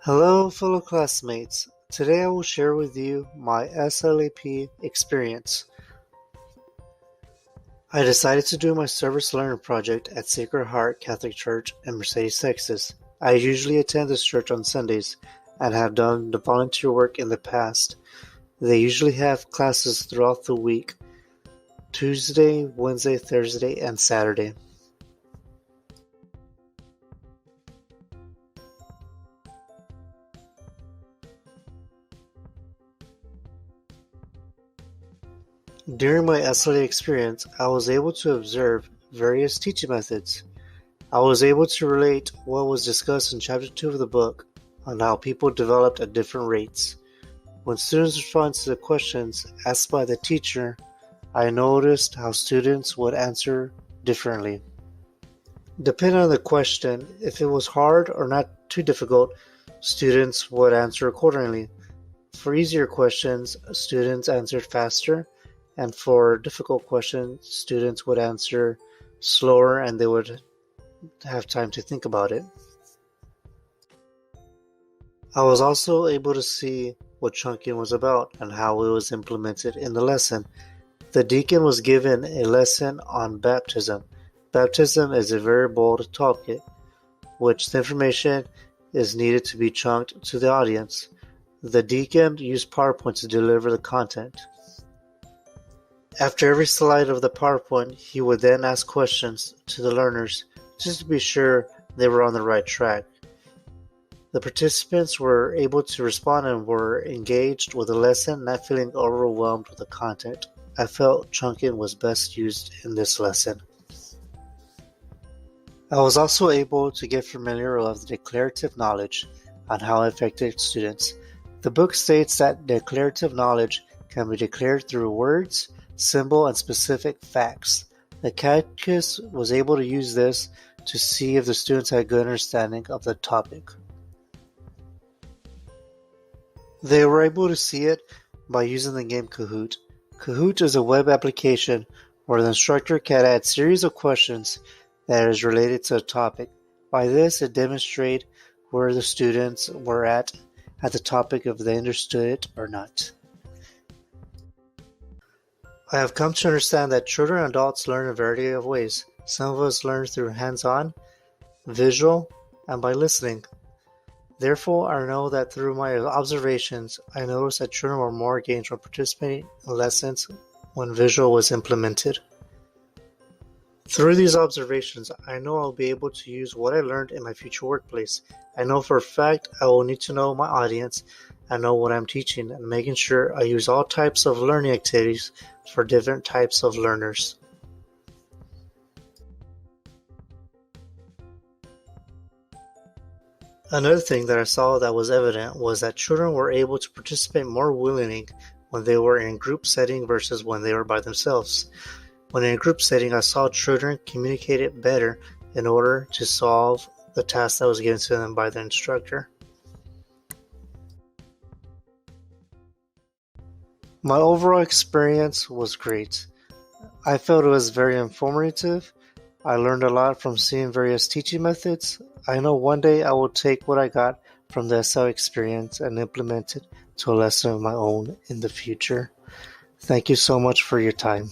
Hello, fellow classmates. Today I will share with you my SLP experience. I decided to do my service learner project at Sacred Heart Catholic Church in Mercedes, Texas. I usually attend this church on Sundays and have done the volunteer work in the past. They usually have classes throughout the week, Tuesday, Wednesday, Thursday, and Saturday. During my SLA experience, I was able to observe various teaching methods. I was able to relate what was discussed in Chapter 2 of the book on how people developed at different rates. When students responded to the questions asked by the teacher, I noticed how students would answer differently. Depending on the question, if it was hard or not too difficult, students would answer accordingly. For easier questions, students answered faster, and for difficult questions, students would answer slower and they would have time to think about it. I was also able to see what chunking was about and how it was implemented in the lesson. The deacon was given a lesson on baptism. Baptism is a very bold topic, which the information is needed to be chunked to the audience. The deacon used PowerPoint to deliver the content. After every slide of the PowerPoint, he would then ask questions to the learners just to be sure they were on the right track. The participants were able to respond and were engaged with the lesson, not feeling overwhelmed with the content. I felt chunking was best used in this lesson. I was also able to get familiar with the declarative knowledge on how it affected students. The book states that declarative knowledge can be declared through words, symbol, and specific facts. The catechist was able to use this to see if the students had good understanding of the topic. They were able to see it by using the game Kahoot. Kahoot is a web application where the instructor can add series of questions that is related to a topic. By this, it demonstrates where the students were at the topic, if they understood it or not. I have come to understand that children and adults learn in a variety of ways. Some of us learn through hands-on, visual, and by listening. Therefore, I know that through my observations, I noticed that children were more engaged when participating in lessons when visual was implemented. Through these observations, I know I'll be able to use what I learned in my future workplace. I know for a fact I will need to know my audience and know what I'm teaching and making sure I use all types of learning activities for different types of learners. Another thing that I saw that was evident was that children were able to participate more willingly when they were in group setting versus when they were by themselves. When in a group setting, I saw children communicate it better in order to solve the task that was given to them by the instructor. My overall experience was great. I felt it was very informative. I learned a lot from seeing various teaching methods. I know one day I will take what I got from the SL experience and implement it to a lesson of my own in the future. Thank you so much for your time.